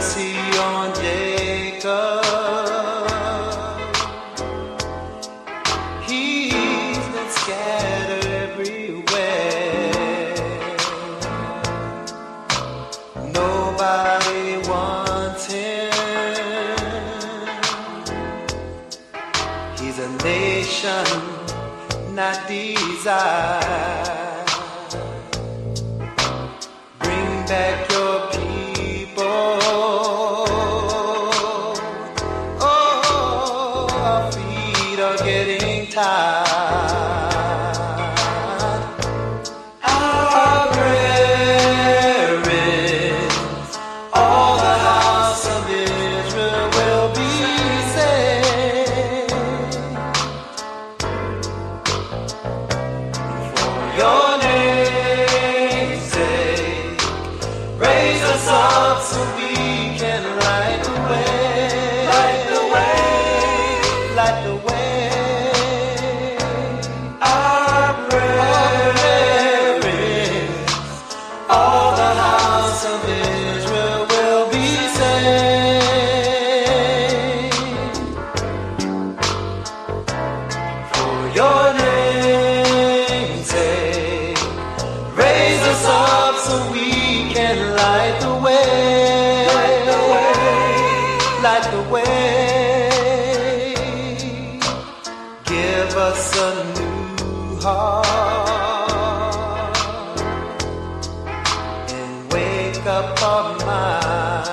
mercy on Jacob. He's been scattered everywhere. Nobody wants him. He's a nation not desired. Bring back your people. Oh, our feet are getting tired. Our prayer is all the house of Israel will be saved. For your name's sake, raise us up so we can light the way. Light the way. Light the way. Our prayer is all the house of Israel will be saved. For your name's sake, raise us up so we can light the way. Light the way. Light the way. Give us a new heart and wake up our mind.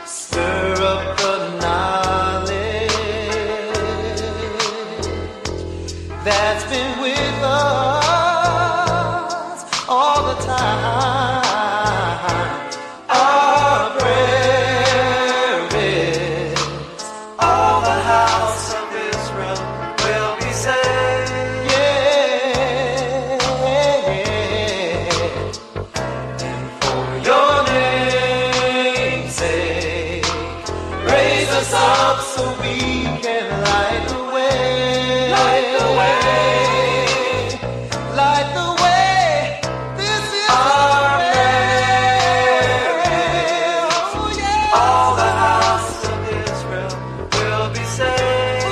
Stir up the knowledge that's been with us all the time. Our prayer is all the house of Israel will be saved. Yeah. And for your name's sake, raise us up so we can light the way. Light the way. Light the way. This is our prayer. Oh, yeah. All the house of Israel will be saved.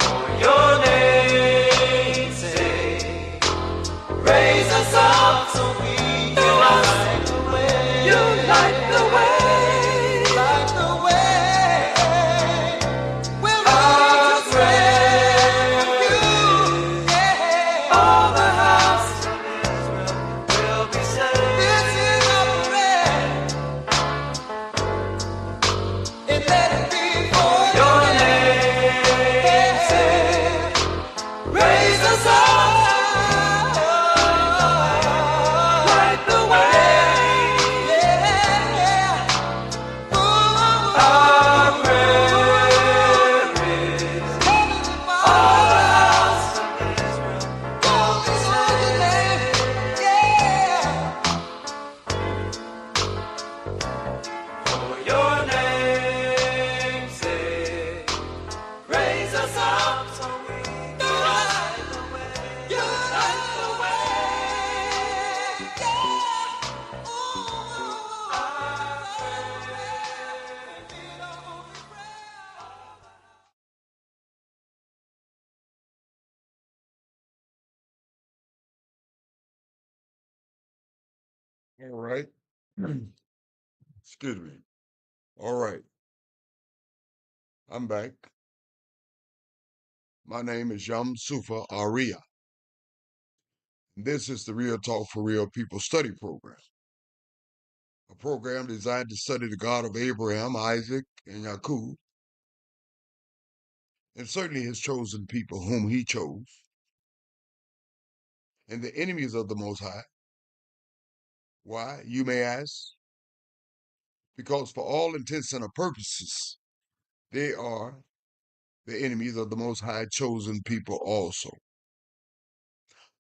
For your name's sake, raise us up so we can light the way. You light the way. Light the way. We'll our prayer you. Yeah. All the house of Israel will be saved. This is our prayer. And let it be for your name's sake. Raise us up. Light the way. Yeah. Our prayer is all the house of Israel will be saved. Yeah. For your name's sake, raise us up so we can light the way. You light the way. Yeah. Ooh, our prayer, beat on the prayer. All right. Excuse me. All right. I'm back. My name is Yum Sufa Aria. This is the Real Talk for Real People study program, a program designed to study the God of Abraham, Isaac, and Yaqub, and certainly his chosen people whom he chose, and the enemies of the Most High. Why, you may ask? Because for all intents and purposes, they are the enemies of the Most High chosen people also.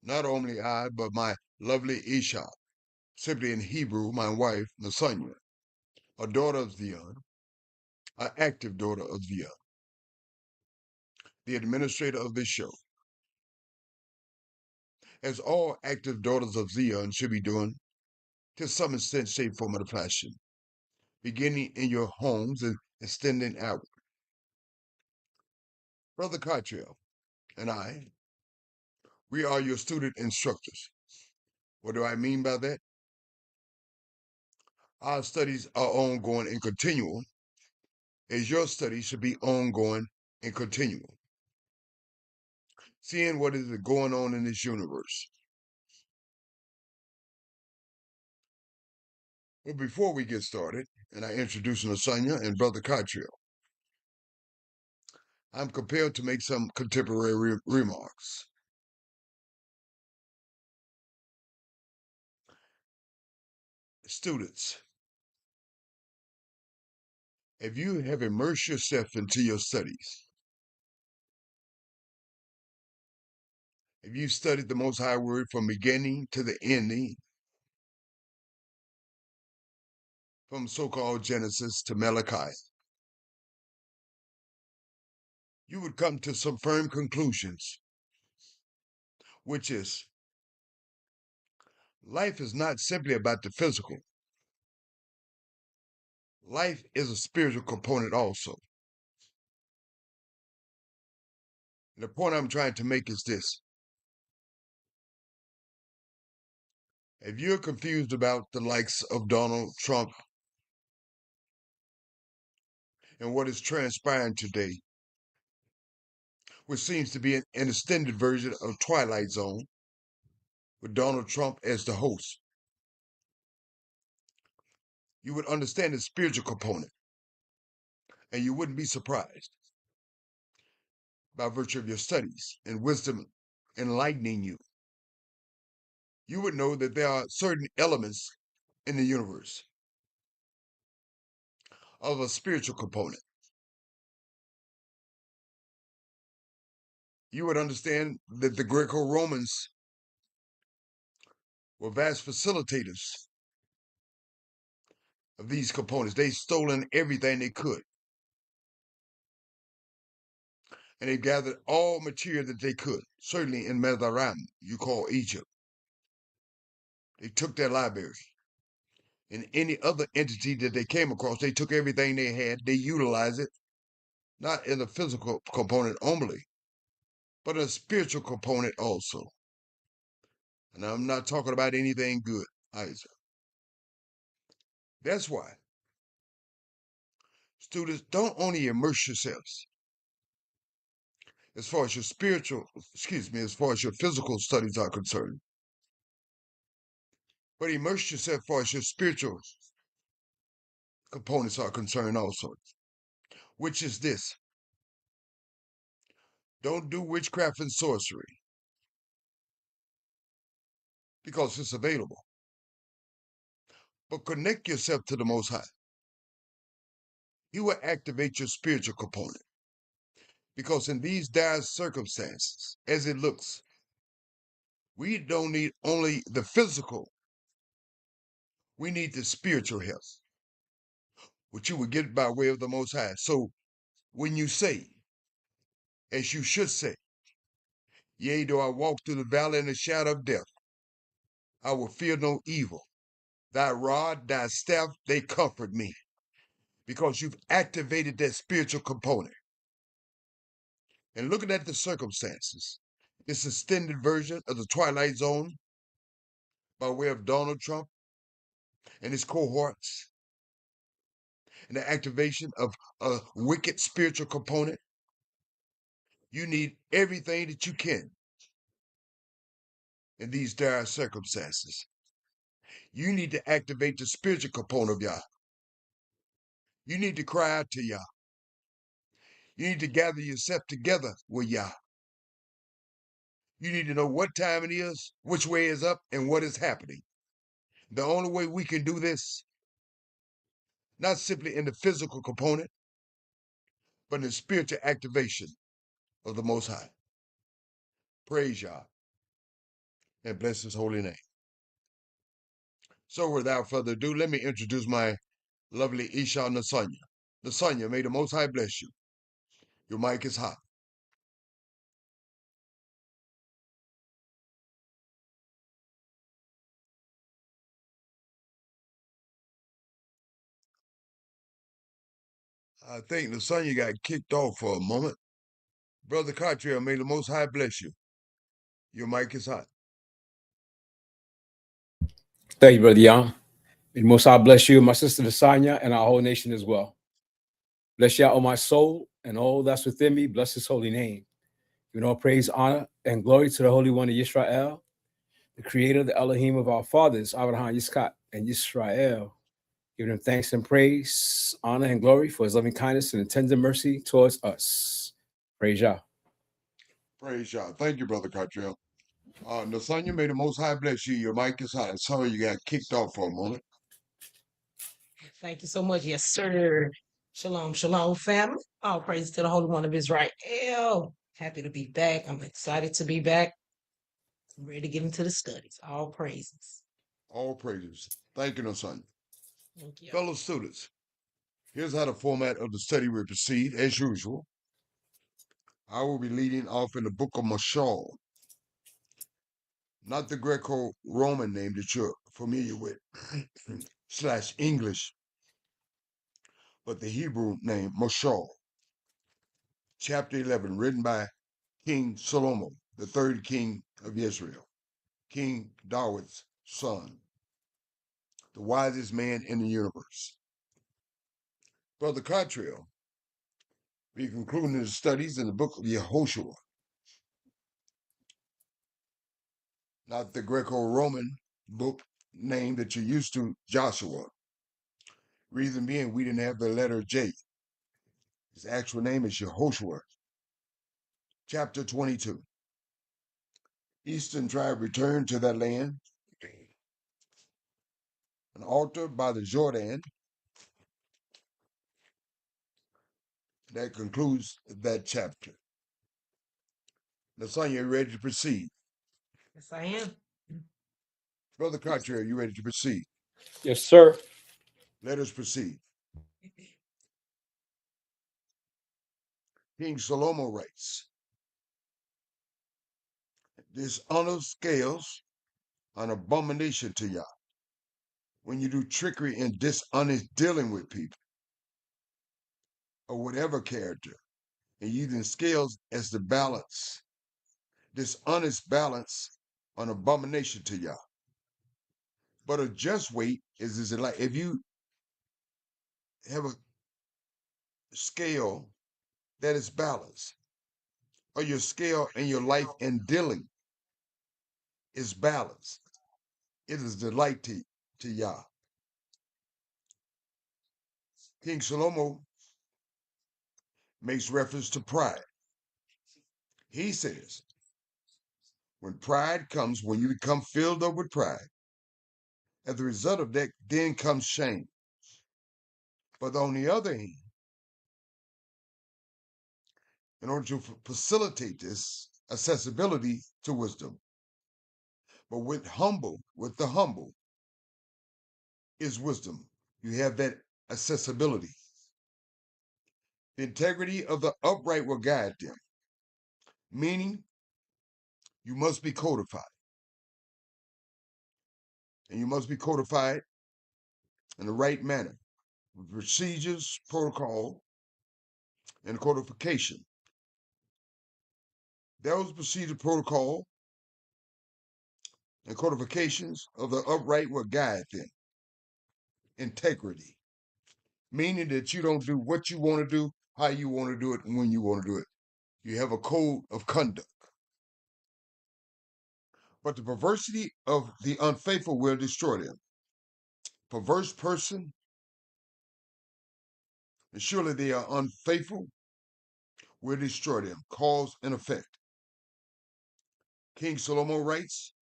Not only I, but my lovely Isha, simply in Hebrew, my wife, Nasanya, a daughter of Zion, an active daughter of Zion, the administrator of this show, as all active daughters of Zion should be doing, to some extent, shape, form, or fashion, beginning in your homes and extending out. Brother Cottrell and I, we are your student instructors. What do I mean by that? Our studies are ongoing and continual, as your studies should be ongoing and continual. Seeing what is going on in this universe. But before we get started, and I introduce Lasagna and Brother Cottrell, I'm compelled to make some contemporary remarks. Students, if you have immersed yourself into your studies, if you studied the Most High Word from beginning to the ending, from so-called Genesis to Malachi, you would come to some firm conclusions, which is life is not simply about the physical. Life is a spiritual component also. And the point I'm trying to make is this. If you're confused about the likes of Donald Trump and what is transpiring today, which seems to be an extended version of Twilight Zone, with Donald Trump as the host, you would understand the spiritual component, and you wouldn't be surprised by virtue of your studies and wisdom enlightening you. You would know that there are certain elements in the universe of a spiritual component. You would understand that the Greco-Romans were vast facilitators of these components. They stolen everything they could. And they gathered all material that they could, certainly in Madaram, you call Egypt. They took their library. And any other entity that they came across, they took everything they had, they utilized it, not in the physical component only, but a spiritual component also. And I'm not talking about anything good either. That's why students don't only immerse yourselves as far as your as far as your physical studies are concerned, but immerse yourself as far as your spiritual components are concerned also, which is this. Don't do witchcraft and sorcery because it's available. But connect yourself to the Most High. He will activate your spiritual component. Because in these dire circumstances, as it looks, we don't need only the physical, we need the spiritual health, which you will get by way of the Most High. So when you say, as you should say, yea, though I walk through the valley in the shadow of death, I will fear no evil. Thy rod, thy staff, they comfort me. Because you've activated that spiritual component. And looking at the circumstances, this extended version of the Twilight Zone by way of Donald Trump and his cohorts, and the activation of a wicked spiritual component, you need everything that you can in these dire circumstances. You need to activate the spiritual component of Yah. You need to cry out to Yah. You need to gather yourself together with Yah. You need to know what time it is, which way is up, and what is happening. The only way we can do this, not simply in the physical component, but in the spiritual activation of the Most High. Praise Yah and bless His holy name. So without further ado, let me introduce my lovely Isha Nasanya. Nasanya, may the Most High bless you. Your mic is hot. I think the son you got kicked off for a moment. Brother Cottrell, may the Most High bless you. Your mic is hot. Thank you, Brother Young. May the Most High bless you, my sister Visanya, and our whole nation as well. Bless you, O my soul, and all that's within me. Bless his holy name. Give all praise, honor, and glory to the Holy One of Yisrael, the creator, the Elohim of our fathers, Abraham, Yitzchak, and Yisrael. Giving him thanks and praise, honor, and glory for his loving kindness and tender mercy towards us. Praise Yah. Praise Yah. Thank you, Brother Cottrell. Nasanya, may the Most High bless you. Your mic is hot. Sorry you got kicked off for a moment. Thank you so much. Yes, sir. Shalom, shalom, family. All praise to the Holy One of Israel. Happy to be back. I'm excited to be back. I'm ready to get into the studies. All praises. All praises. Thank you, Nasanya. Thank you. Fellow students, here's how the format of the study will proceed. As usual, I will be leading off in the book of Mashal, not the Greco-Roman name that you're familiar with, / English, but the Hebrew name Mashal. Chapter 11, written by King Solomon, the third king of Israel, King David's son, the wisest man in the universe. Brother Cottrell, we concluding his studies in the book of Yehoshua, not the Greco-Roman book name that you're used to, Joshua. Reason being, we didn't have the letter J. His actual name is Yehoshua. Chapter 22. Eastern tribe returned to that land. An altar by the Jordan. That concludes that chapter. Nasanya, you ready to proceed? Yes, I am. Brother Cottrell, you ready to proceed? Yes, sir. Let us proceed. King Solomon writes, dishonor scales an abomination to Yah. When you do trickery and dishonest dealing with people of whatever character, and using scales as the balance, dishonest balance an abomination to Yah. But a just weight is like if you have a scale that is balanced, or your scale in your life and dealing is balanced, it is delight to Yah. King Solomon makes reference to pride. He says, when pride comes, when you become filled up with pride, as a result of that, then comes shame. But on the other hand, in order to facilitate this accessibility to wisdom, but with the humble is wisdom. You have that accessibility. The integrity of the upright will guide them, meaning you must be codified. And you must be codified in the right manner, with procedures, protocol, and codification. Those procedure, protocol, and codifications of the upright will guide them. Integrity, meaning that you don't do what you want to do, how you want to do it, and when you want to do it. You have a code of conduct. But the perversity of the unfaithful will destroy them. Perverse person, and surely they are unfaithful, will destroy them. Cause and effect. King Solomon writes,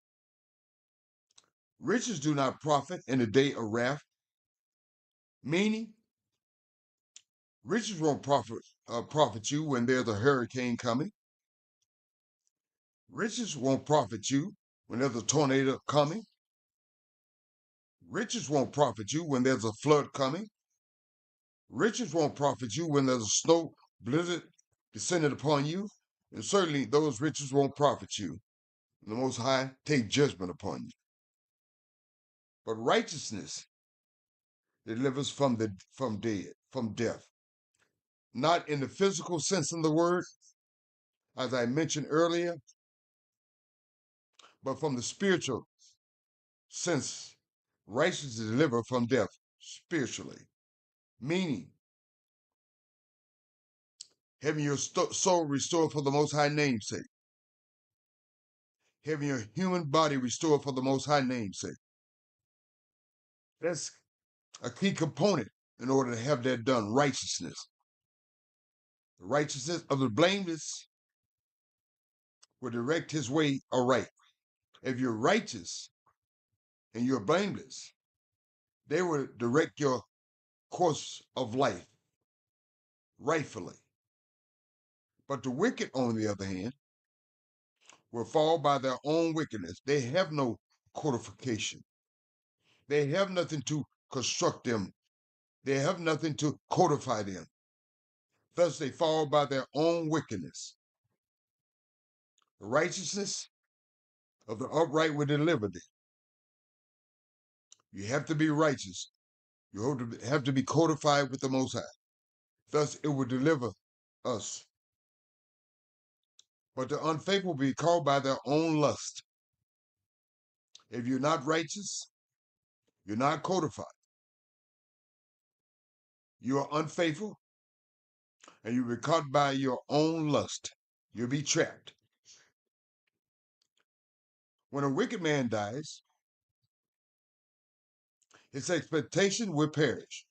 riches do not profit in the day of wrath, meaning riches won't profit you when there's a hurricane coming. Riches won't profit you when there's a tornado coming. Riches won't profit you when there's a flood coming. Riches won't profit you when there's a snow blizzard descended upon you. And certainly those riches won't profit you. The Most High take judgment upon you. But righteousness delivers from death. not in the physical sense of the word, as I mentioned earlier, but from the spiritual sense. Righteousness is delivered from death spiritually, meaning having your soul restored for the Most High name's sake, having your human body restored for the Most High name's sake. That's a key component in order to have that done. Righteousness. The righteousness of the blameless will direct his way aright. If you're righteous and you're blameless, they will direct your course of life rightfully. But the wicked, on the other hand, will fall by their own wickedness. They have no codification. They have nothing to construct them. They have nothing to codify them. Thus, they fall by their own wickedness. The righteousness of the upright will deliver them. You have to be righteous. You have to be codified with the Most High. Thus, it will deliver us. But the unfaithful will be called by their own lust. If you're not righteous, you're not codified. You are unfaithful, and you'll be caught by your own lust. You'll be trapped. When a wicked man dies, his expectation will perish.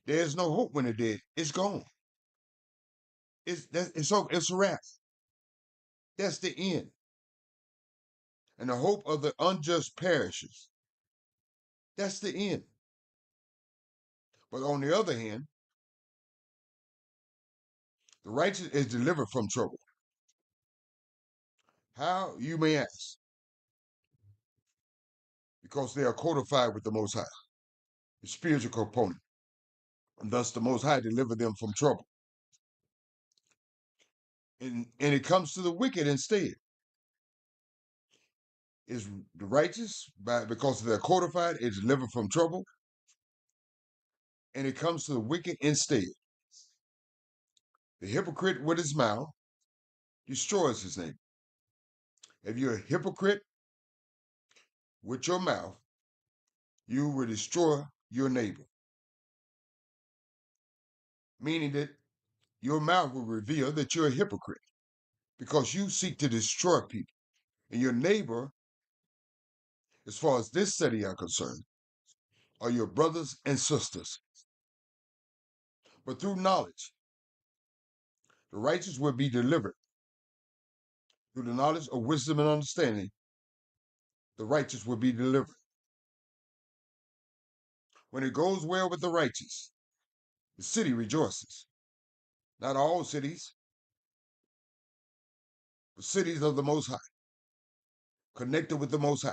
There's no hope when they're dead. It's gone. It's over. It's a wrap. That's the end. And the hope of the unjust perishes. That's the end. But on the other hand, the righteous is delivered from trouble. How, you may ask? Because they are codified with the Most High, the spiritual component. And thus the Most High delivered them from trouble. And it comes to the wicked instead. Is the righteous, because they're codified, is delivered from trouble. And it comes to the wicked instead. The hypocrite with his mouth destroys his neighbor. If you're a hypocrite with your mouth, you will destroy your neighbor. Meaning that your mouth will reveal that you're a hypocrite because you seek to destroy people. And your neighbor, as far as this study are concerned, are your brothers and sisters. But through knowledge, the righteous will be delivered. Through the knowledge of wisdom and understanding, the righteous will be delivered. When it goes well with the righteous, the city rejoices. Not all cities, but cities of the Most High, connected with the Most High.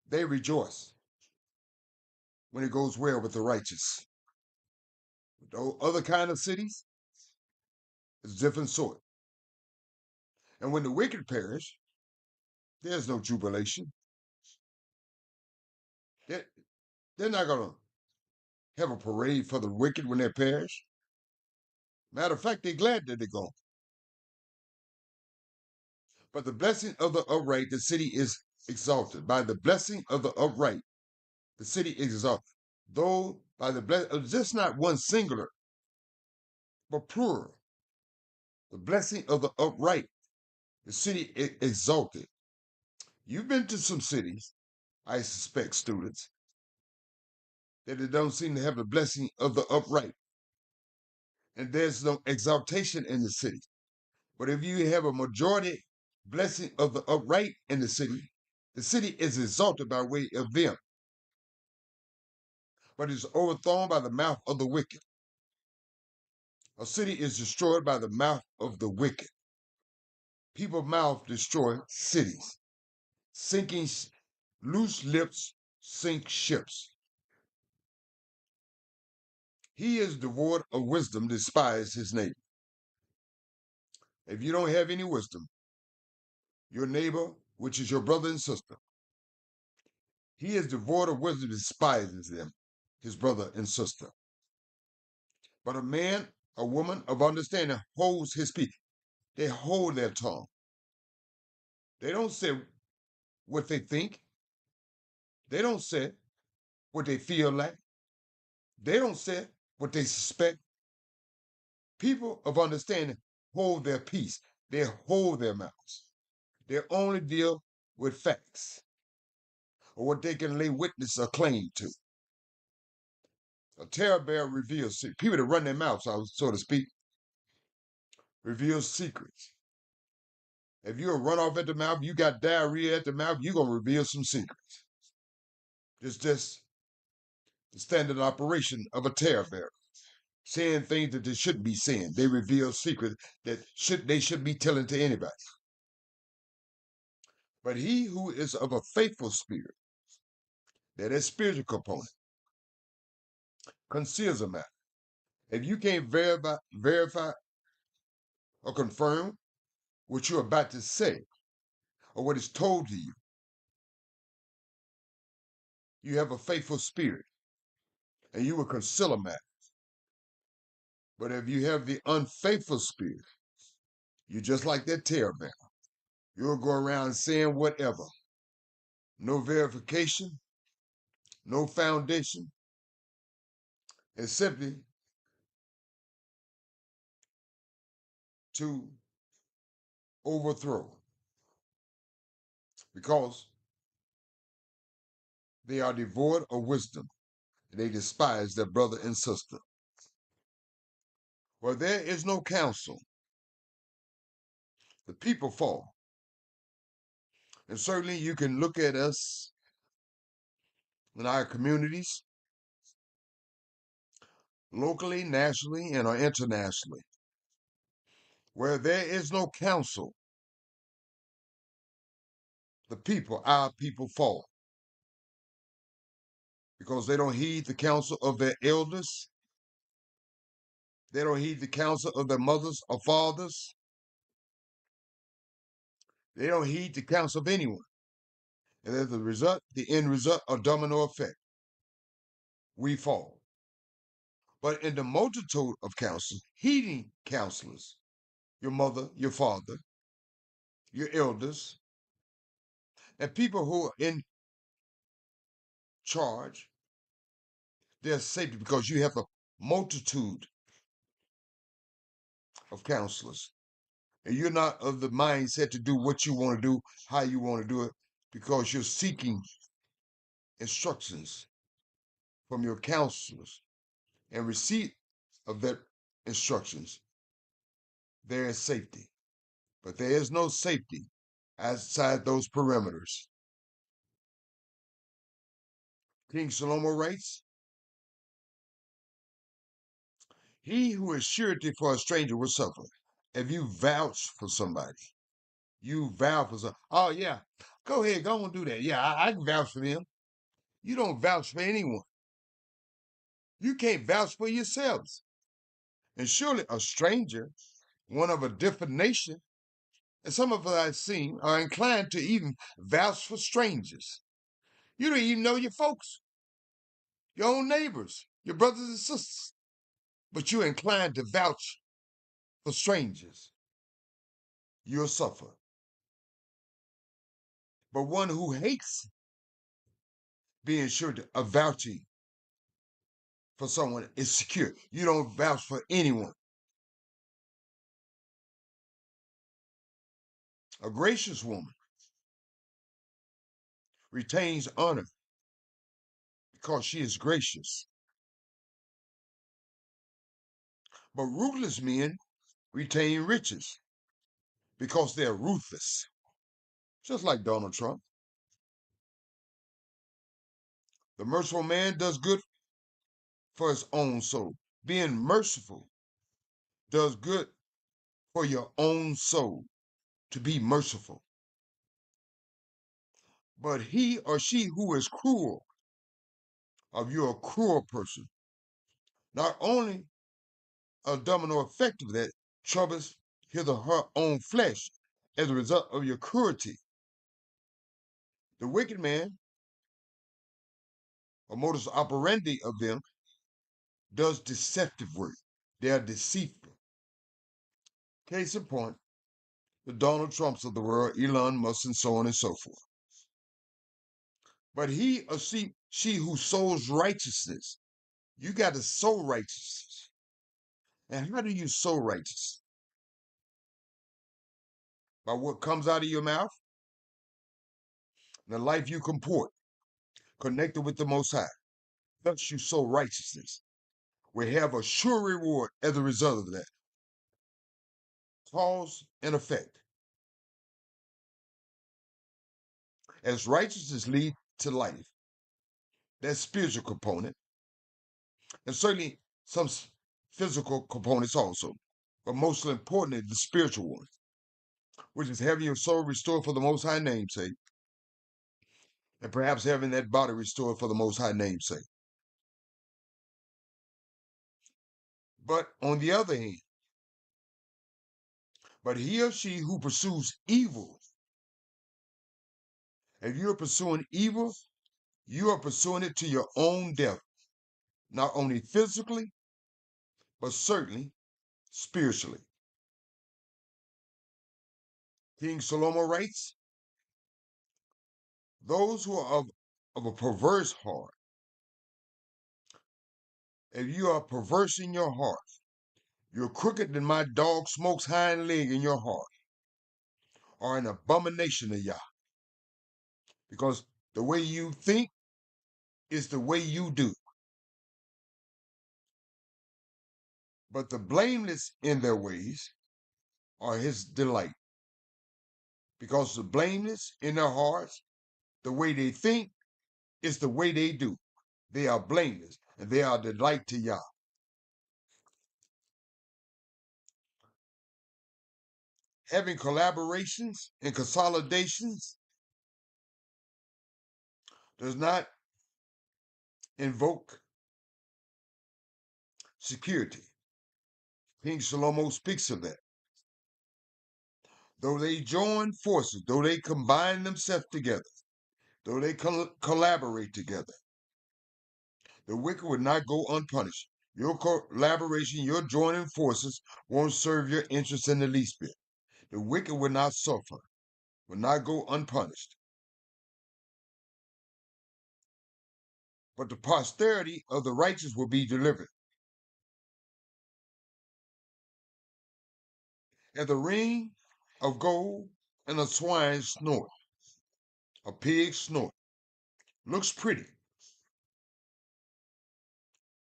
They rejoice when it goes well with the righteous. Those other kind of cities, it's different sort. And when the wicked perish, there's no jubilation. They're not going to have a parade for the wicked when they perish. Matter of fact, they're glad that they're gone. But the blessing of the upright, the city is exalted. By the blessing of the upright, the city is exalted. Though by the blessing, just not one singular, but plural. The blessing of the upright, the city is exalted. You've been to some cities, I suspect, students, that it don't seem to have the blessing of the upright. And there's no exaltation in the city. But if you have a majority blessing of the upright in the city is exalted by way of them. But is overthrown by the mouth of the wicked. A city is destroyed by the mouth of the wicked. People's mouth destroy cities. Sinking, loose lips sink ships. He is devoid of wisdom, despise his neighbor. If you don't have any wisdom, your neighbor, which is your brother and sister, he is devoid of wisdom, despises them, his brother and sister. But a man A woman of understanding holds his peace. They hold their tongue. They don't say what they think. They don't say what they feel like. They don't say what they suspect. People of understanding hold their peace. They hold their mouths. They only deal with facts or what they can lay witness or claim to. A talebearer reveals people that run their mouths, so to speak, reveals secrets. If you're a run off at the mouth, you got diarrhea at the mouth, you're gonna reveal some secrets. It's just the standard operation of a talebearer, saying things that they shouldn't be saying. They reveal secrets that they should be telling to anybody. But he who is of a faithful spirit, that is spiritual component, conceals a matter. If you can't verify or confirm what you're about to say or what is told to you, you have a faithful spirit and you will conceal a matter. But if you have the unfaithful spirit, you're just like that talebearer. You'll go around saying whatever. No verification, no foundation. It's simply to overthrow because they are devoid of wisdom. They despise their brother and sister. Where there is no counsel, the people fall. And certainly you can look at us in our communities, locally, nationally, and or internationally. Where there is no counsel, our people fall. Because they don't heed the counsel of their elders. They don't heed the counsel of their mothers or fathers. They don't heed the counsel of anyone. And as a result, the end result, a domino effect. We fall. But in the multitude of counsels, heeding counselors, your mother, your father, your elders, and people who are in charge, there's safety because you have a multitude of counselors. And you're not of the mindset to do what you want to do, how you want to do it, because you're seeking instructions from your counselors and receipt of that instructions. There is safety. But there is no safety outside those perimeters. King Shlomo writes, he who is surety for a stranger will suffer. If you vouch for somebody, you vow for something. Oh, yeah, go ahead, go and do that. Yeah, I can vouch for them. You don't vouch for anyone. You can't vouch for yourselves. And surely a stranger, one of a different nation, and some of us I've seen are inclined to even vouch for strangers. You don't even know your folks, your own neighbors, your brothers and sisters, but you're inclined to vouch for strangers. You'll suffer. But one who hates being sure of vouching for someone is secure. You don't vouch for anyone. A gracious woman retains honor because she is gracious. But ruthless men retain riches because they're ruthless, just like Donald Trump. The merciful man does good for his own soul. Being merciful does good for your own soul, to be merciful. But he or she who is cruel, if you're a cruel person, not only a domino effect of that troubles his or her own flesh as a result of your cruelty. The wicked man, or modus operandi of them, does deceptive work. They are deceitful. Case in point, the Donald Trumps of the world, Elon Musk, and so on and so forth. But he or she who sows righteousness, you got to sow righteousness. And how do you sow righteousness? By what comes out of your mouth, the life you comport, connected with the Most High. Thus you sow righteousness. We have a sure reward as a result of that. Cause and effect. As righteousness leads to life, that spiritual component, and certainly some physical components also, but most importantly, the spiritual one, which is having your soul restored for the Most High namesake, and perhaps having that body restored for the Most High namesake. But on the other hand, but he or she who pursues evil, if you're pursuing evil, you are pursuing it to your own death, not only physically, but certainly spiritually. King Salomo writes, those who are of a perverse heart, if you are perverse in your heart, you're crooked than my dog Smoke's hind leg in your heart, are an abomination to Yah. Because the way you think is the way you do. But the blameless in their ways are his delight. Because the blameless in their hearts, the way they think is the way they do. They are blameless and they are delight to Yah. Having collaborations and consolidations does not invoke security. King Shlomo speaks of that. Though they join forces, though they combine themselves together, though they collaborate together, the wicked would not go unpunished. Your collaboration, your joining forces won't serve your interests in the least bit. The wicked will not suffer, will not go unpunished. But the posterity of the righteous will be delivered. And the ring of gold and a swine snort, a pig snort. Looks pretty.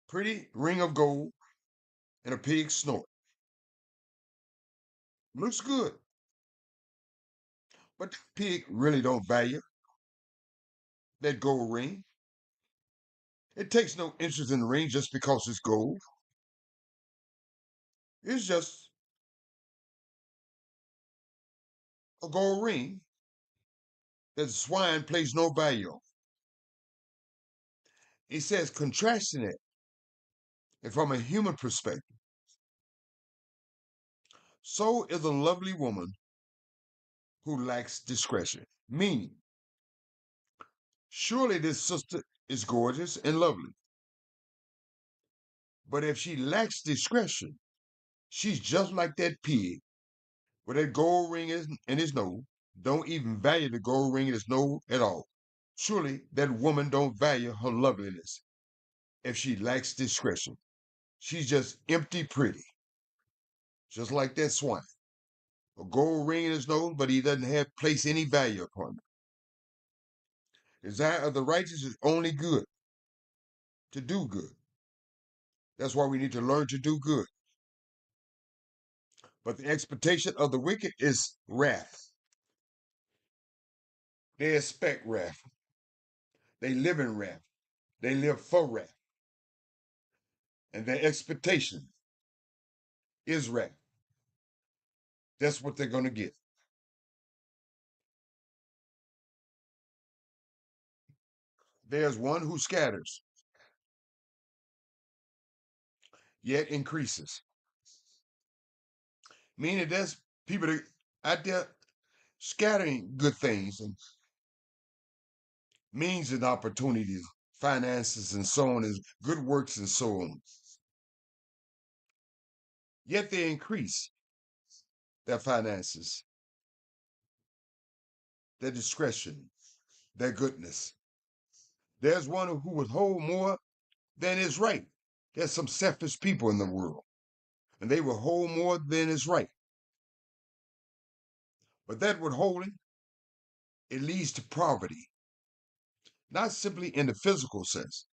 Pretty ring of gold and a pig snort. Looks good. But the pig really don't value that gold ring. It takes no interest in the ring just because it's gold. It's just a gold ring that the swine places no value on. It says, contrasting it, and from a human perspective, so is a lovely woman who lacks discretion. Meaning, surely this sister is gorgeous and lovely. But if she lacks discretion, she's just like that pig with that gold ring in his nose. Don't even value the gold ring in his nose at all. Surely that woman don't value her loveliness if she lacks discretion. She's just empty pretty, just like that swine. A gold ring in his nose, but he doesn't have place any value upon it. Desire of the righteous is only good, to do good. That's why we need to learn to do good. But the expectation of the wicked is wrath. They expect wrath. They live in wrath. They live for wrath. And their expectation is wrath. That's what they're going to get. There's one who scatters, yet increases. Meaning there's people that out there scattering good things and means and opportunities, finances and so on, and good works and so on. yet they increase their finances, their discretion, their goodness. There's one who withhold more than is right. There's some selfish people in the world, and they withhold more than is right. But that withholding, it leads to poverty, not simply in the physical sense,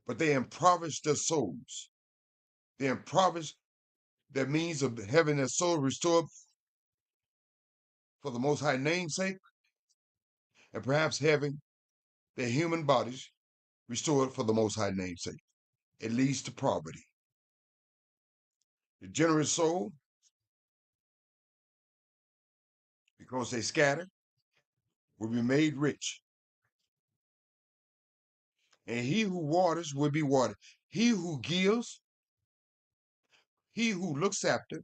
but they impoverish their souls. They impoverish their means of having their soul restored for the Most High namesake, and perhaps having their human bodies restored for the Most High namesake. It leads to poverty. The generous soul, because they scatter, will be made rich. And he who waters will be watered. He who gives, he who looks after,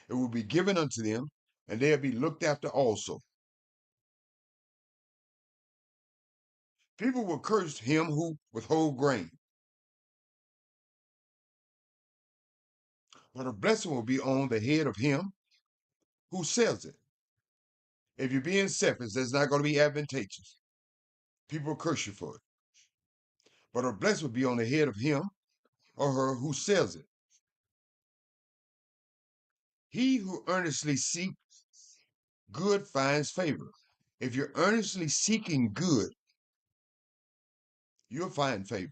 it will be given unto them, and they'll be looked after also. People will curse him who withhold grain, but a blessing will be on the head of him who sells it. If you're being selfish, that's not going to be advantageous. People will curse you for it. But a blessing will be on the head of him or her who sells it. He who earnestly seeks good finds favor. If you're earnestly seeking good, you'll find favor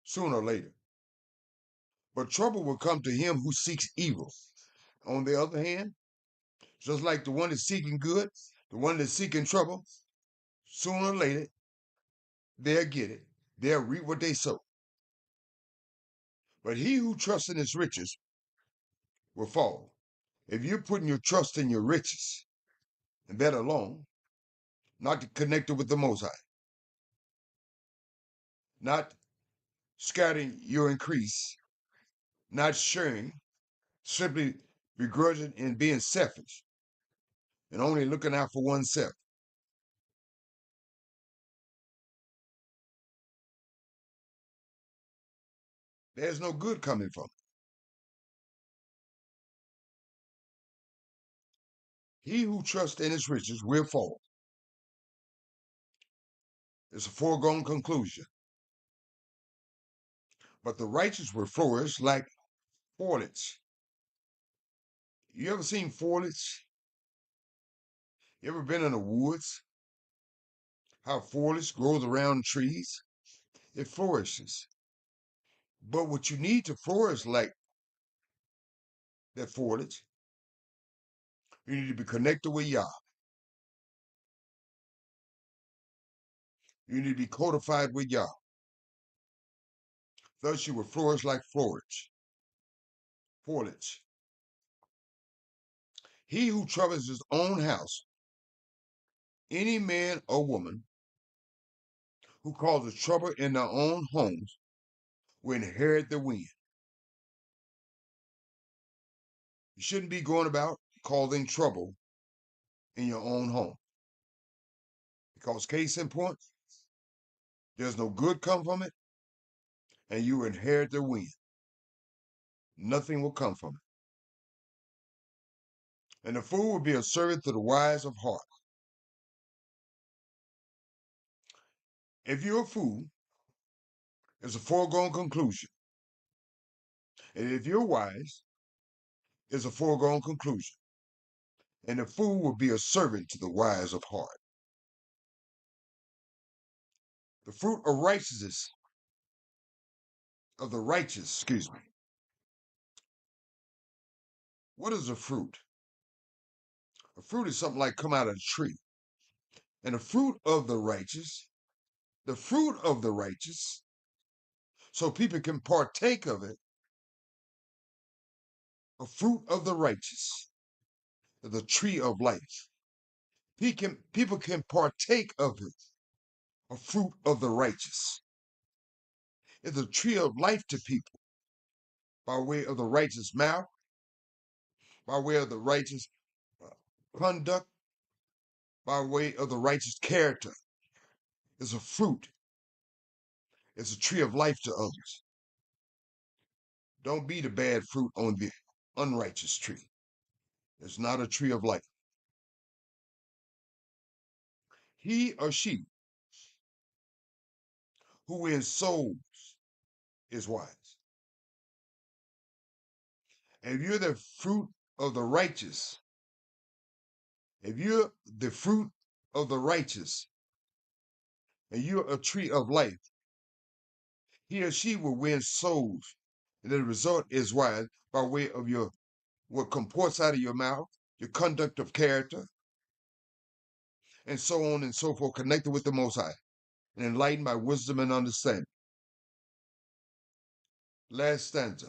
sooner or later. But trouble will come to him who seeks evil. On the other hand, just like the one that's seeking good, the one that's seeking trouble, sooner or later, they'll get it. They'll reap what they sow. But he who trusts in his riches will fall. If you're putting your trust in your riches, and that alone, not connected with the Most High, not scattering your increase, not sharing, simply begrudging and being selfish, and only looking out for oneself. There's no good coming from it. He who trusts in his riches will fall. It's a foregone conclusion. But the righteous will flourish like foliage. You ever seen foliage? You ever been in the woods? How foliage grows around trees? It flourishes. But what you need to flourish like that foliage, you need to be connected with Yah. You need to be codified with Yah. Thus you will flourish like foliage. He who troubles his own house, any man or woman who causes trouble in their own homes, will inherit the wind. You shouldn't be going about causing trouble in your own home. Because case in point, there's no good come from it, and you inherit the wind. Nothing will come from it. And the fool will be a servant to the wise of heart. If you're a fool, it's a foregone conclusion. And if you're wise, it's a foregone conclusion. And the fool will be a servant to the wise of heart. The fruit of righteousness, of the righteous, What is a fruit? A fruit is something like come out of a tree. And the fruit of the righteous, so people can partake of it, a fruit of the righteous, the tree of life. People can partake of it, a fruit of the righteous. It's a tree of life to people by way of the righteous mouth, by way of the righteous conduct, by way of the righteous character. It's a fruit. It's a tree of life to others. Don't be the bad fruit on the unrighteous tree. It's not a tree of life. He or she who wins souls is wise. If you're the fruit of the righteous, if you're the fruit of the righteous, and you're a tree of life, he or she will win souls. And the result is wise by way of your what comports out of your mouth, your conduct of character, and so on and so forth, connected with the Most High, and enlightened by wisdom and understanding. Last stanza.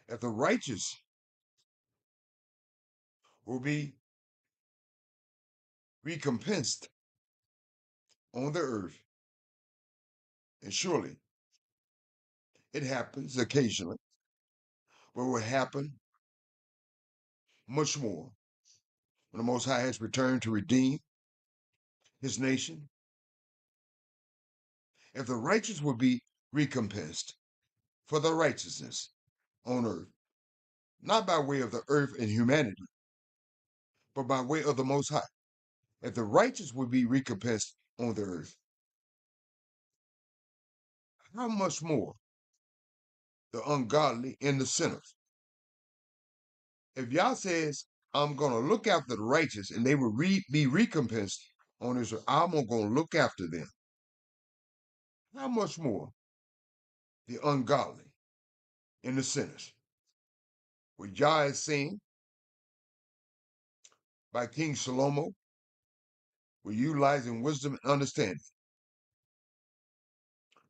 If the righteous will be recompensed on the earth, and surely it happens occasionally, but will happen much more when the Most High has returned to redeem his nation. If the righteous will be recompensed for their righteousness on earth, not by way of the earth and humanity, but by way of the Most High. If the righteous will be recompensed on the earth, how much more the ungodly and the sinners? If Yah says, I'm going to look after the righteous and they will be recompensed on this earth, I'm going to look after them. How much more the ungodly and the sinners? What Yah is saying by King Shlomo, we're utilizing wisdom and understanding.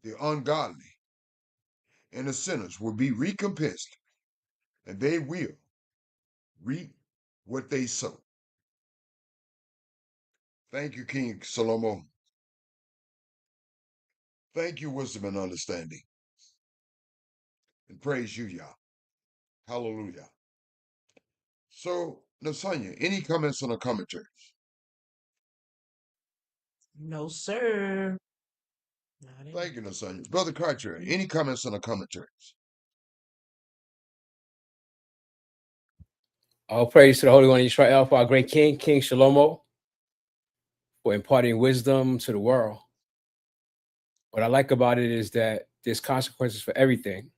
The ungodly and the sinners will be recompensed, and they will reap what they sow. Thank you, King Shlomo. Thank you, wisdom and understanding. And praise you, Yah. Hallelujah. So, Nasanya, any comments on the commentaries? No, sir. Not any. Thank you, Nasanya. Brother Carter, any comments on the commentaries? All praise to the Holy One of Israel, for our great King, King Shlomo, for imparting wisdom to the world. What I like about it is that there's consequences for everything.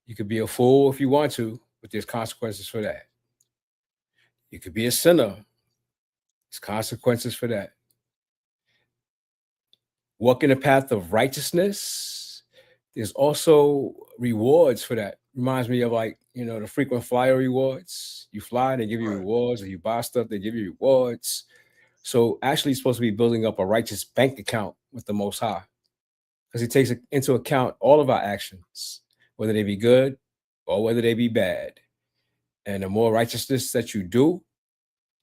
You could be a fool if you want to, but there's consequences for that. You could be a sinner. There's consequences for that. Walk in the path of righteousness. There's also rewards for that. Reminds me of the frequent flyer rewards. You fly, they give you rewards. Or you buy stuff, they give you rewards. So actually, it's supposed to be building up a righteous bank account with the Most High, because he takes into account all of our actions, whether they be good or whether they be bad. And the more righteousness that you do,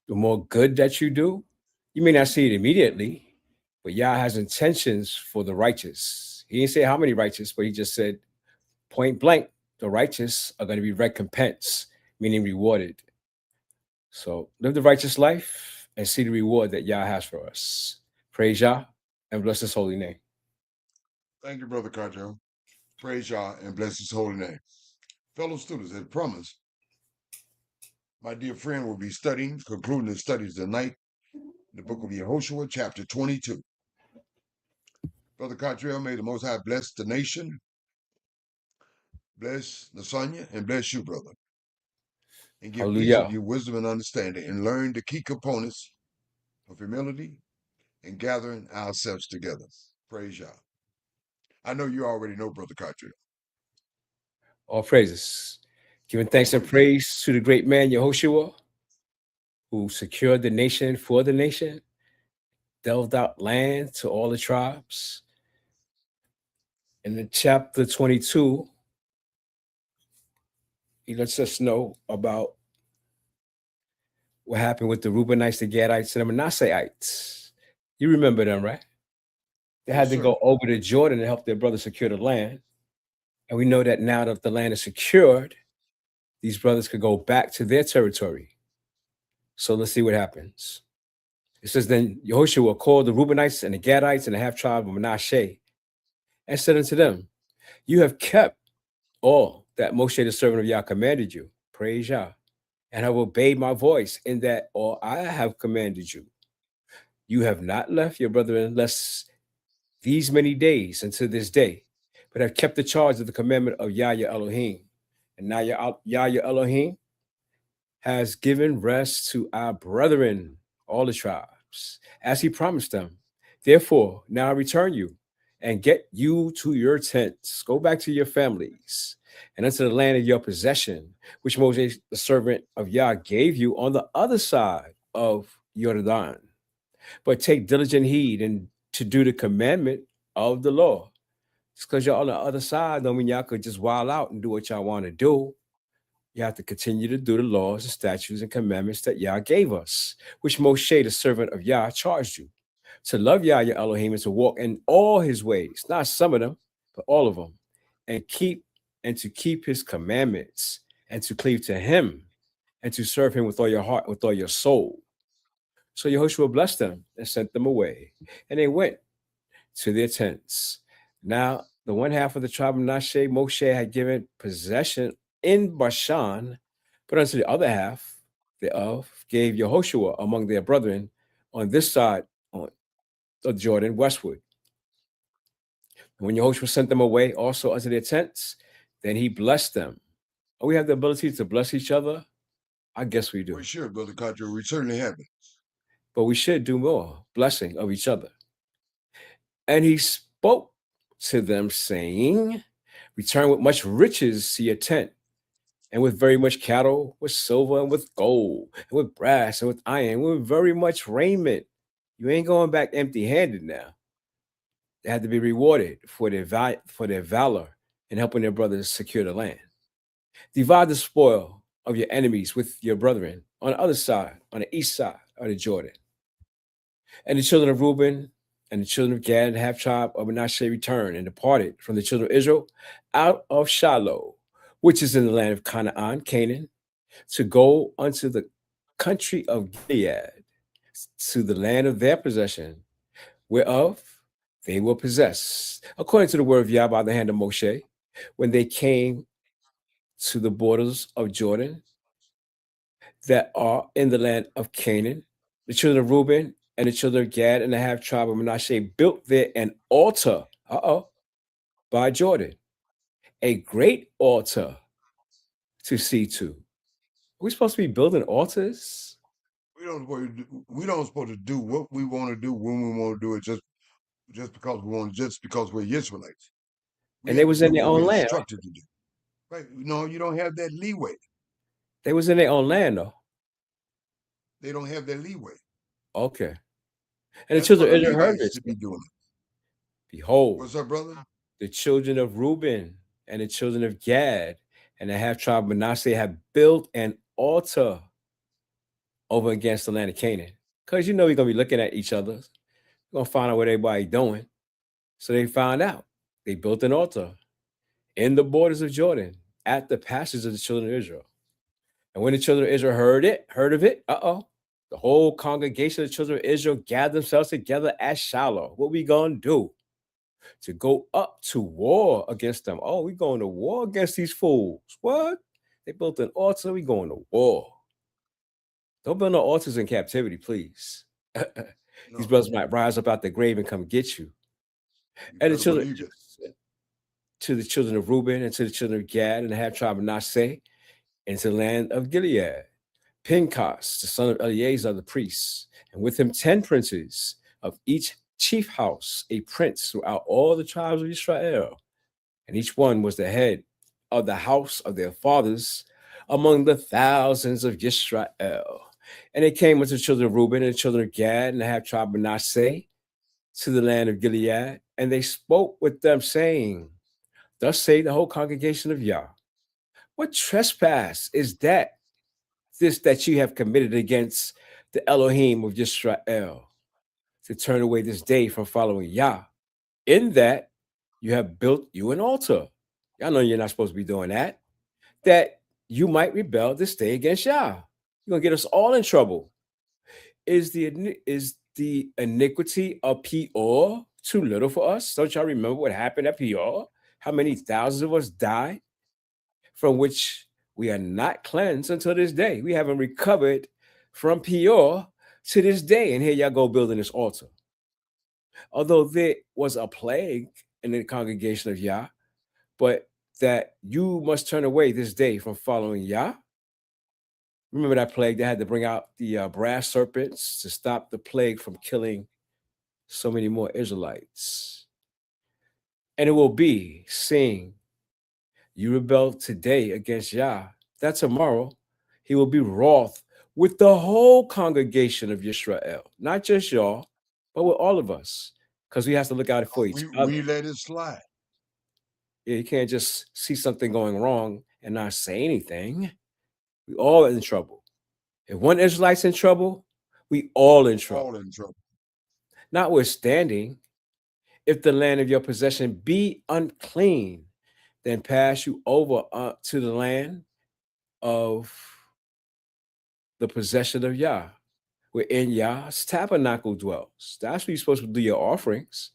the more good that you do. You may not see it immediately, but Yah has intentions for the righteous. He didn't say how many righteous, but he just said point blank, the righteous are going to be recompensed, meaning rewarded. So live the righteous life and see the reward that Yah has for us. Praise Yah and bless his holy name. Thank you, Brother Carter. Praise Yah and bless his holy name. Fellow students, as promised, my dear friend will be concluding his studies tonight, the book of Yehoshua, chapter 22. Brother Cottrell, may the Most High bless the nation, bless Nasanya, and bless you, brother. And give each of you wisdom and understanding, and learn the key components of humility and gathering ourselves together. Praise Yah. I know you already know, Brother Cottrell. All praises. Giving thanks and praise to the great man, Yehoshua, who secured the nation for the nation, delved out land to all the tribes. In the chapter 22, he lets us know about what happened with the Reubenites, the Gadites, and the Manasseites. You remember them, right? They had to go over to Jordan to help their brother secure the land. And we know that now that the land is secured, these brothers could go back to their territory. So let's see what happens. It It says, then Yehoshua called the Reubenites and the Gadites and the half tribe of Manasseh and said unto them, you have kept all that Moshe the servant of Yah commanded you. Praise Yah. And have obeyed my voice in that all I have commanded you. You have not left your brethren less these many days until this day, but have kept the charge of the commandment of Yah your Elohim. And now Yah your Elohim has given rest to our brethren, all the tribes, as he promised them. Therefore, now return you and get you to your tents. Go back to your families and unto the land of your possession, which Moses, the servant of Yah, gave you on the other side of Jordan. But take diligent heed and to do the commandment of the law. Just because you're on the other side don't mean y'all could just wild out and do what y'all want to do. You have to continue to do the laws and statutes and commandments that Yah gave us, which Moshe, the servant of Yah, charged you. To love Yah your Elohim and to walk in all his ways, not some of them, but all of them, and to keep his commandments, and to cleave to him, and to serve him with all your heart, with all your soul. So Yehoshua blessed them and sent them away, and they went to their tents. Now, the one half of the tribe of Manasseh, Moshe had given possession in Bashan, but unto the other half thereof gave Yehoshua among their brethren on this side of Jordan westward. And when Yehoshua sent them away also unto their tents, then he blessed them. Oh, we have the ability to bless each other? I guess we do. We should, Brother Contra. We certainly have it. But we should do more blessing of each other. And he spoke to them, saying, return with much riches to your tent, and with very much cattle, with silver, and with gold, and with brass, and with iron, with very much raiment. You ain't going back empty-handed now. They had to be rewarded for their valor in helping their brothers secure the land. Divide the spoil of your enemies with your brethren on the other side, on the east side of the Jordan. And the children of Reuben and the children of Gad and the half tribe of Manasseh returned and departed from the children of Israel out of Shiloh, which is in the land of Canaan, to go unto the country of Gilead, to the land of their possession, whereof they will possess, according to the word of Yah by the hand of Moshe, when they came to the borders of Jordan that are in the land of Canaan. The children of Reuben and the children of Gad and the half tribe of Manasseh built there an altar, by Jordan, a great altar to see to. Are we supposed to be building altars? We don't supposed to do what we want to do when we want to do it just because we want, just because we're Israelites. And they was in their own land. Instructed to do. Right? No, you don't have that leeway. They was in their own land, though. They don't have that leeway. Okay. And the children of Israel heard this. Be doing it. Behold, what's up, brother? The children of Reuben and the children of Gad and the half tribe of Manasseh have built an altar over against the land of Canaan. Because you know we're going to be looking at each other. We're going to find out what everybody's doing. So they found out. They built an altar in the borders of Jordan at the passage of the children of Israel. And when the children of Israel heard of it, the whole congregation of the children of Israel gathered themselves together at Shiloh. What we going to do? To go up to war against them. Oh, we going to war against these fools. What? They built an altar. We going to war. Don't build no altars in captivity, please. These brothers might rise up out the grave and come get you. And the children, to the children of Reuben and to the children of Gad and the half tribe of Manasseh, into the land of Gilead, Pinchas, the son of Eleazar the priest, and with him 10 princes of each chief house, a prince throughout all the tribes of Israel. And each one was the head of the house of their fathers among the thousands of Israel. And they came unto the children of Reuben and the children of Gad and the half tribe of Manasseh to the land of Gilead. And they spoke with them, saying, thus say the whole congregation of Yah, what trespass is that you have committed against the Elohim of Israel, to turn away this day from following Yah, in that you have built you an altar. Y'all know you're not supposed to be doing that you might rebel this day against Yah. You're going to get us all in trouble. Is the iniquity of Peor too little for us? Don't y'all remember what happened at Peor? How many thousands of us died, from which we are not cleansed until this day. We haven't recovered from Peor to this day. And here y'all go building this altar. Although there was a plague in the congregation of Yah, but that you must turn away this day from following Yah. Remember that plague? They had to bring out the brass serpents to stop the plague from killing so many more Israelites. And it will be, seeing you rebel today against Yah, that tomorrow he will be wroth with the whole congregation of Yisrael, not just y'all, but with all of us, because we have to look out for each other. We let it slide. Yeah, you can't just see something going wrong and not say anything. We all in trouble. If one Israelite's in trouble, we all in trouble. All in trouble. Notwithstanding, if the land of your possession be unclean, then pass you over to the land of the possession of Yah, wherein Yah's tabernacle dwells. That's where you're supposed to do your offerings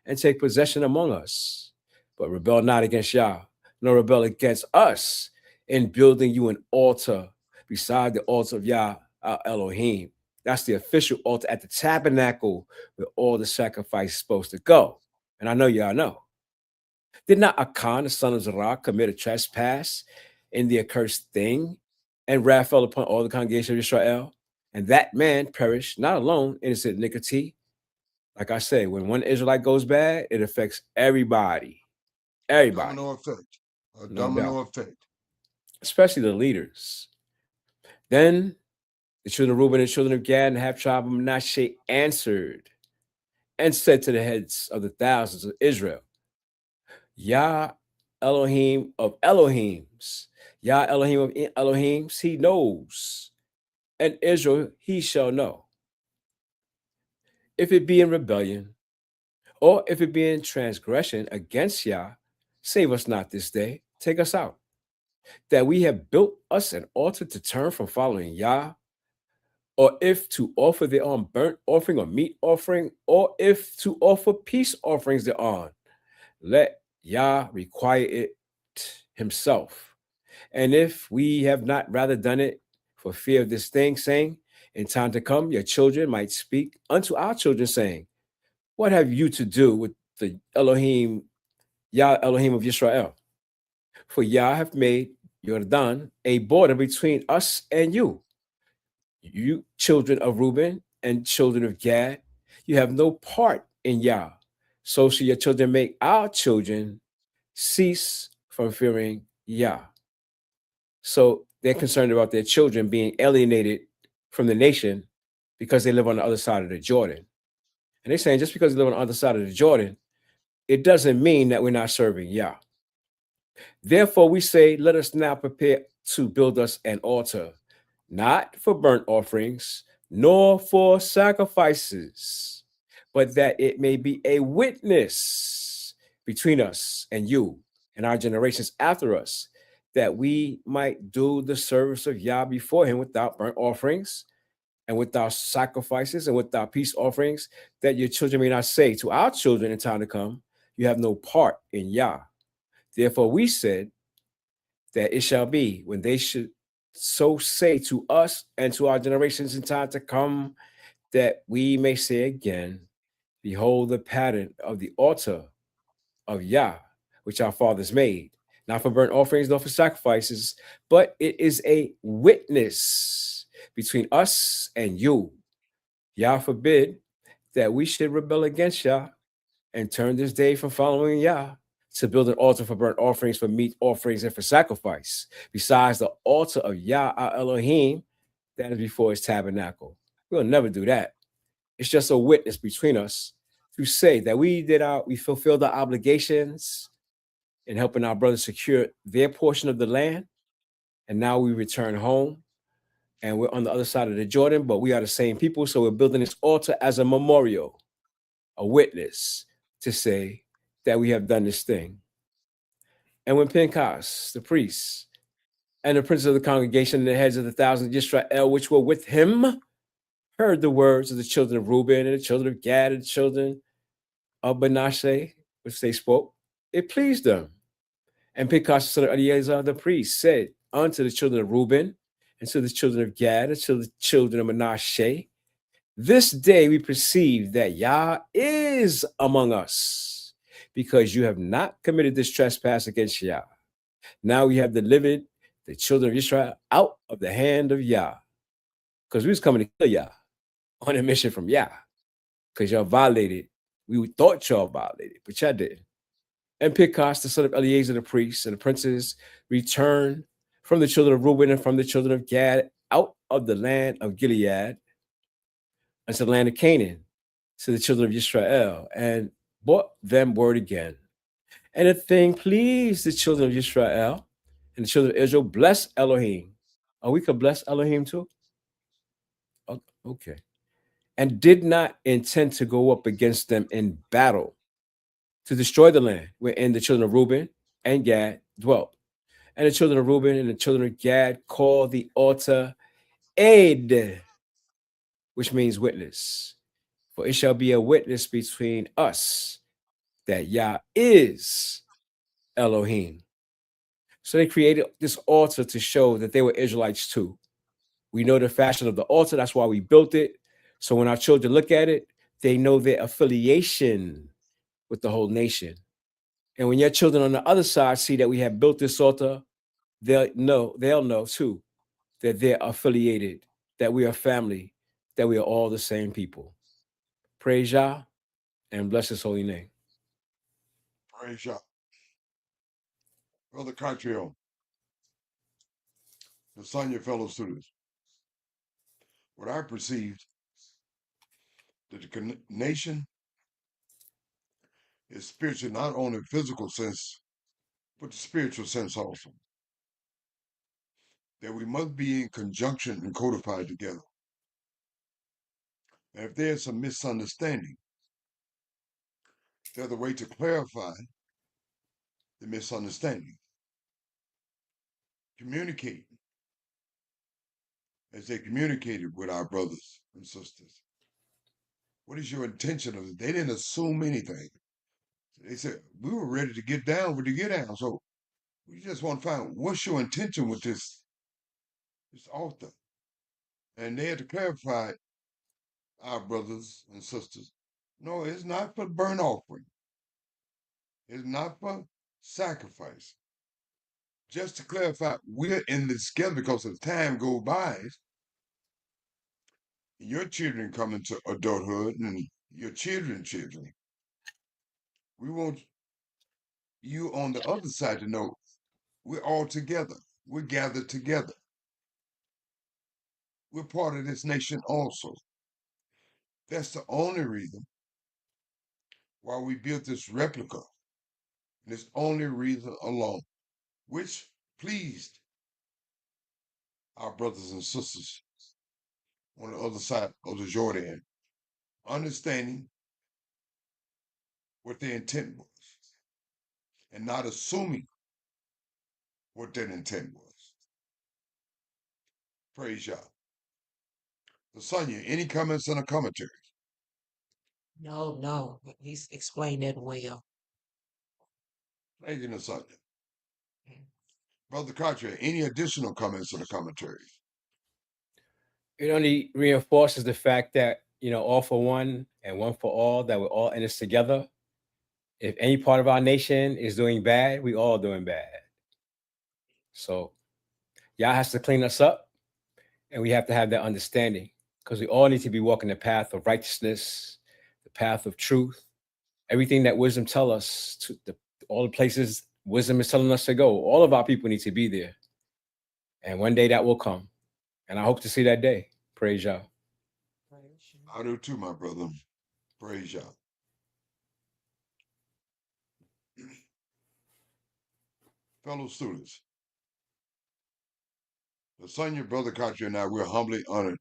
and take possession among us. But rebel not against Yah, nor rebel against us in building you an altar beside the altar of Yah, our Elohim. That's the official altar at the tabernacle where all the sacrifice is supposed to go. And I know y'all know. Did not Achan, the son of Zerah, commit a trespass in the accursed thing, and wrath fell upon all the congregation of Israel? And that man perished, not alone in his iniquity. Like I say, when one Israelite goes bad, it affects everybody. Everybody. Domino effect. A No domino doubt. effect. Especially the leaders. Then the children of Reuben and the children of Gad and the half tribe of Manasseh answered and said to the heads of the thousands of Israel, Yah Elohim of Elohims, Yah Elohim of Elohims, he knows, and Israel he shall know. If it be in rebellion, or if it be in transgression against Yah, save us not this day, take us out, that we have built us an altar to turn from following Yah, or if to offer thereon burnt offering or meat offering, or if to offer peace offerings thereon, let Yah require it himself. And if we have not rather done it for fear of this thing, saying, in time to come, your children might speak unto our children, saying, what have you to do with the Elohim, Yah Elohim of Yisrael? For Yah hath made Jordan a border between us and you. You children of Reuben and children of Gad, you have no part in Yah. So shall your children make our children cease from fearing Yah. So they're concerned about their children being alienated from the nation because they live on the other side of the Jordan. And they're saying just because they live on the other side of the Jordan, it doesn't mean that we're not serving Yah. Therefore, we say, let us now prepare to build us an altar, not for burnt offerings, nor for sacrifices, but that it may be a witness between us and you and our generations after us, that we might do the service of Yah before him without burnt offerings and without sacrifices and without peace offerings, that your children may not say to our children in time to come, you have no part in Yah. Therefore, we said that it shall be when they should so say to us and to our generations in time to come, that we may say again, behold the pattern of the altar of Yah, which our fathers made, not for burnt offerings, nor for sacrifices, but it is a witness between us and you. Yah forbid that we should rebel against Yah and turn this day from following Yah to build an altar for burnt offerings, for meat offerings, and for sacrifice, besides the altar of Yah, our Elohim, that is before his tabernacle. We'll never do that. It's just a witness between us to say that we fulfilled our obligations in helping our brothers secure their portion of the land. And now we return home and we're on the other side of the Jordan, but we are the same people. So we're building this altar as a memorial, a witness to say that we have done this thing. And when Pinchas, the priest, and the princes of the congregation and the heads of the thousands of Israel, which were with him, heard the words of the children of Reuben and the children of Gad and the children of Manasseh, which they spoke, it pleased them. And Pinchas, the son of Eleazar the priest, said unto the children of Reuben and to the children of Gad and to the children of Manasseh, this day we perceive that Yah is among us, because you have not committed this trespass against Yah. Now we have delivered the children of Israel out of the hand of Yah, because we was coming to kill Yah on a mission from Yah, because y'all violated. We thought y'all violated, but y'all didn't. And Pinchas, the son of Eleazar the priest, and the princes returned from the children of Reuben and from the children of Gad out of the land of Gilead unto the land of Canaan to the children of Israel, and brought them word again. And the thing pleased the children of Israel, and the children of Israel blessed Elohim. Oh, we could bless Elohim too? Okay. And did not intend to go up against them in battle to destroy the land wherein the children of Reuben and Gad dwelt. And the children of Reuben and the children of Gad called the altar Ed, which means witness. For it shall be a witness between us that Yah is Elohim. So they created this altar to show that they were Israelites too. We know the fashion of the altar. That's why we built it. So when our children look at it, they know their affiliation with the whole nation. And when your children on the other side see that we have built this altar, they'll know too that they're affiliated, that we are family, that we are all the same people. Praise Yah and bless his holy name. Praise Yah. Brother Catriel, the son, your fellow students, what I perceived that the nation is spiritual, not only in physical sense, but the spiritual sense also. That we must be in conjunction and codified together. And if there's some misunderstanding, there's a way to clarify the misunderstanding. Communicate as they communicated with our brothers and sisters. What is your intention of it? They didn't assume anything. They said, we were ready to get down with the get down. So we just want to find what's your intention with this altar. And they had to clarify, our brothers and sisters, no, it's not for burnt offering. It's not for sacrifice. Just to clarify, we're in this together because as time goes by, your children come into adulthood and your children. We want you on the other side to know we're all together. We're gathered together. We're part of this nation also. That's the only reason why we built this replica. And this only reason alone, which pleased our brothers and sisters on the other side of the Jordan, understanding what their intent was and not assuming what their intent was. Praise Yah. Lasagna, any comments on the commentary? No, he's explained that well. Thank you, Lasagna. Brother Cartier, any additional comments on the commentary? It only reinforces the fact that, all for one and one for all, that we're all in this together. If any part of our nation is doing bad, we all doing bad. So Yah has to clean us up, and we have to have that understanding, because we all need to be walking the path of righteousness, the path of truth, everything that wisdom tell us, all the places wisdom is telling us to go. All of our people need to be there. And one day that will come. And I hope to see that day. Praise Yah. I do too, my brother. Praise Yah. Fellow students, Lasagna, Brother Cartier, and I, we're humbly honored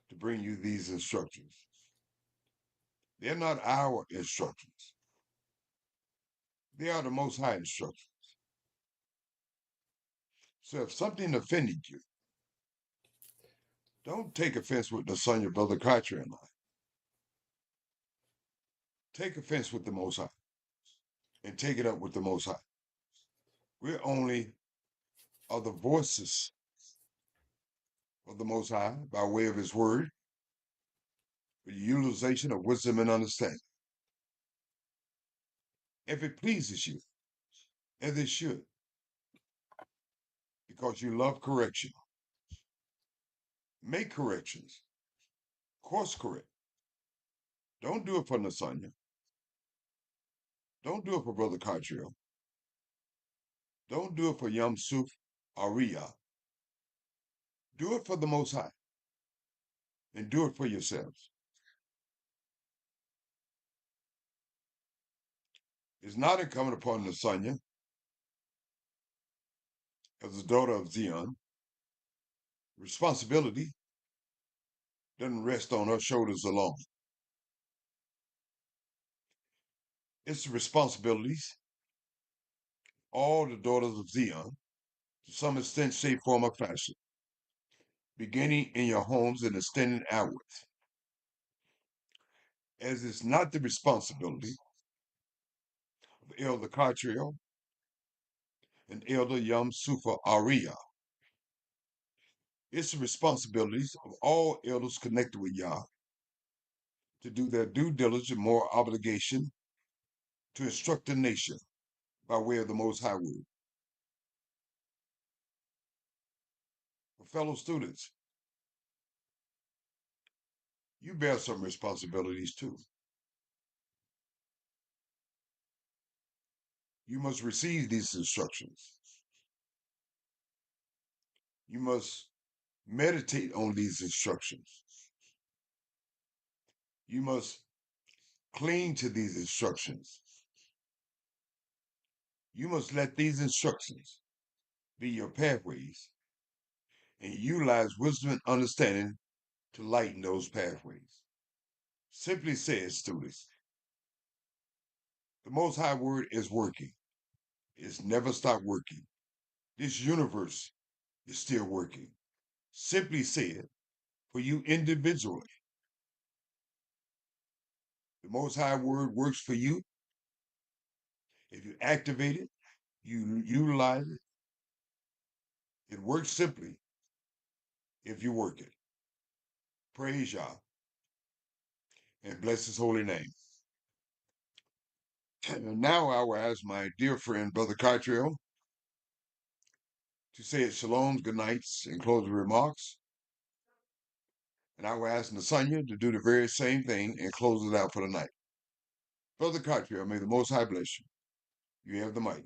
to bring you these instructions. They're not our instructions. They are the Most High instructions. So if something offended you, Don't take offense with the son, your brother Carter and I. Take offense with the Most High and take it up with the Most High. We're only are the voices of the Most High by way of His Word, with the utilization of wisdom and understanding. If it pleases you, as it should, because you love correction, make corrections, course correct. Don't do it for Nasanya. Don't do it for Brother Cartriel. Don't do it for Yamsuf Aria. Do it for the Most High. And do it for yourselves. It's not incumbent upon Nasanya, as the daughter of Zion. Responsibility doesn't rest on her shoulders alone. It's the responsibilities all the daughters of Zion, to some extent, shape, form, or fashion, beginning in your homes and extending outwards. As it's not the responsibility of Elder Cartriel and Elder Yam Sufa Aria. It's the responsibilities of all elders connected with Yah to do their due diligence and moral obligation to instruct the nation by way of the Most High Word. For fellow students, you bear some responsibilities too. You must receive these instructions. You must meditate on these instructions. You must cling to these instructions. You must let these instructions be your pathways and utilize wisdom and understanding to lighten those pathways. Simply said, students, the Most High Word is working. It's never stopped working. This universe is still working. Simply said, for you individually, the Most High Word works for you. If you activate it, you utilize it. It works simply if you work it. Praise Yah and bless His holy name. And now I will ask my dear friend, Brother Cartriel, to say shalom, good nights, and closing remarks. And I will ask Nasanya to do the very same thing and close it out for the night. Brother Cartriel, may the Most High bless you. You have the mic.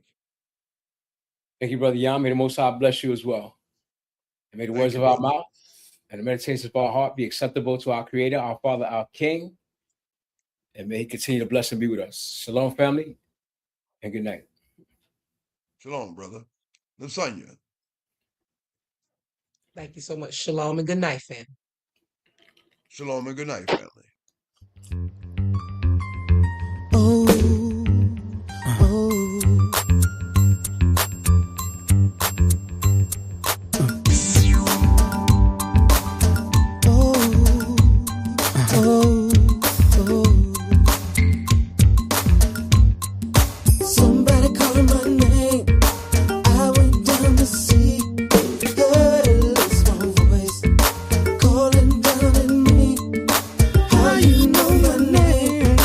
Thank you, Brother Yam. May the Most High bless you as well. And may the words of our mouth and the meditations of our heart be acceptable to our Creator, our Father, our King. And may He continue to bless and be with us. Shalom, family, and good night. Shalom, brother. Nasanya. Thank you so much. Shalom and good night, fam. Shalom and good night, family. Oh, oh. Somebody calling my name. I went down to see. Heard a little small voice calling down at me. How you know my name?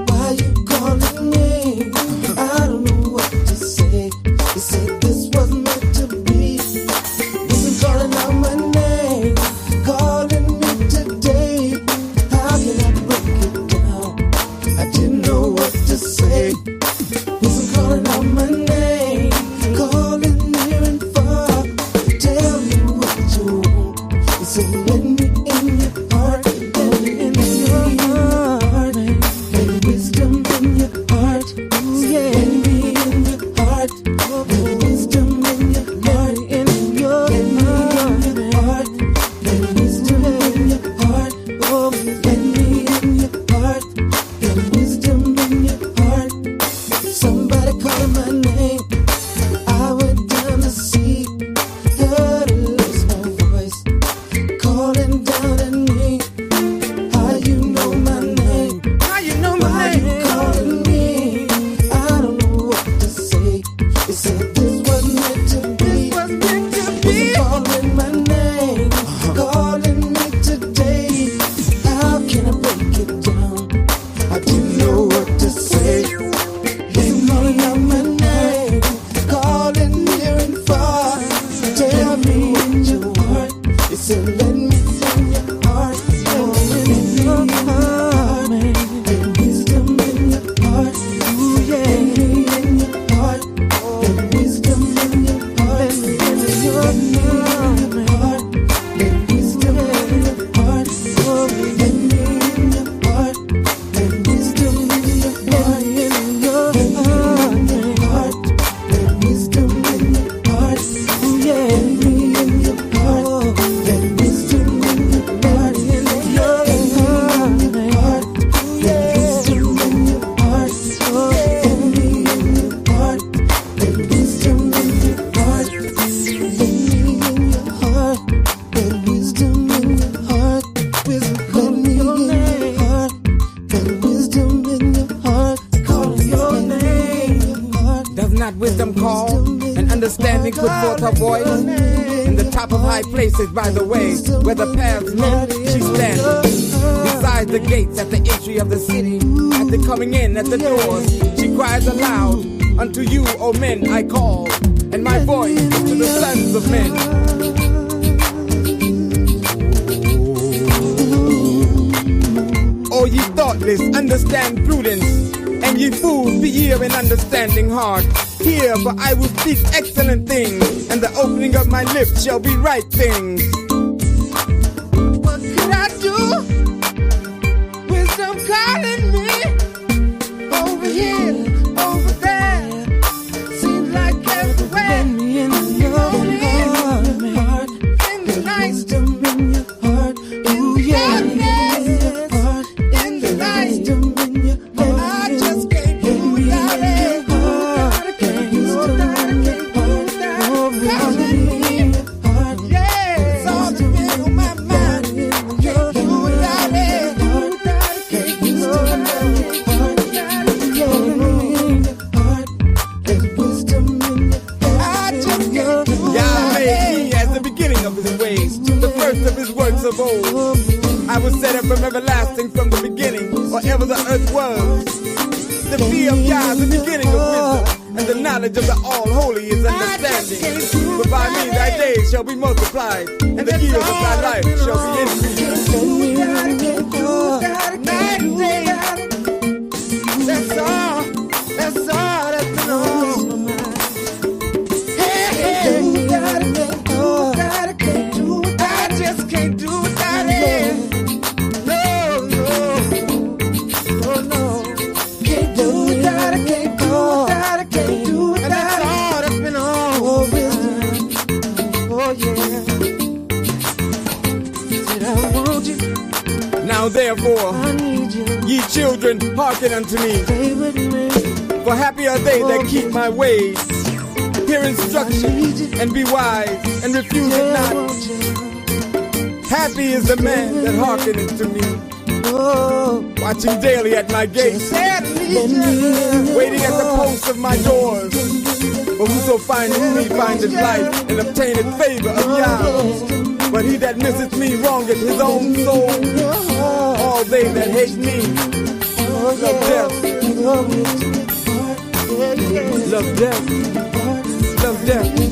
Why you calling me? I don't know what to say. You said this was meant to be. You've been calling out my name, calling me today. How can I break it down? I didn't know what to say. You've been calling out my name, calling near and far. Tell me what you want. You say let me in your heart, let me in your heart. Let wisdom in your heart. Say let me in your heart. Let wisdom going far. Tell me in your heart. You said let me see your heart. Tell me in your heart, man. Let wisdom in your heart. Ooh yeah, in your heart. Let wisdom in your heart. Let in your heart. Let wisdom in your heart. Oh, let me in your heart. Let wisdom in your heart. In your heart. Let wisdom in your heart. Ooh yeah, let me in your heart. Let wisdom in your heart. In your heart. Let wisdom in your heart. Oh, let me in your heart. Let wisdom in your heart. Let me in your heart. Let wisdom in your heart. Wisdom, let me in your heart. Let wisdom in your heart. Call your name. Does not wisdom call and understanding put forth her voice? In the top of high places by the way, where the paths meet, she stands. Beside the gates at the entry of the city, at the coming in at the doors, she cries aloud, unto you, O men, I call, and my voice to the sons of men. O ye thoughtless, understand prudence, and ye fools, be ye of an understanding heart. Hear, for I will speak excellent things, and the opening of my lips shall be right things. What could I do? Wisdom calling me over here, over there. Seems like everywhere. Let me in your heart. In the night, Wisdom in your heart. Ooh yeah, in your heart. in the night, Wisdom in your heart. I just can't do without it. I can't do without it. Oh, wisdom in your heart. Yeah, it's all been on my mind. Can't do without it. Let wisdom in your heart. Yeah, in your heart. Let wisdom in your heart. I just can't do Yeah, without made it. it. me as the beginning of his ways, the first of his works of old. I was set up from everlasting from the beginning, or ever the earth was. The fear of Yah, the beginning of wisdom, and the knowledge of the All-Holy is understanding. But by me thy days shall be multiplied, and the years of thy life shall be increased. Night and day, that's all that's been on. Hey, I just can't do without it. No, can't do without it, can't do without it, can't do without it. And that's all that's been on. Oh, wisdom. Oh, yeah. Said I want you. Now therefore, I need you. ye children, hearken unto me. Stay with me. For happy are they that keep my ways. Hear instruction and be wise, and refuse it Yeah, I not. want you. Happy is the man that hearkeneth to me. Oh, Watching daily at my gates, let me in. waiting at the posts of my doors. For whoso findeth me findeth life, and obtaineth favor of Yah. But he that misseth me wrongeth his own soul. All they that hate me love death, love death, love death.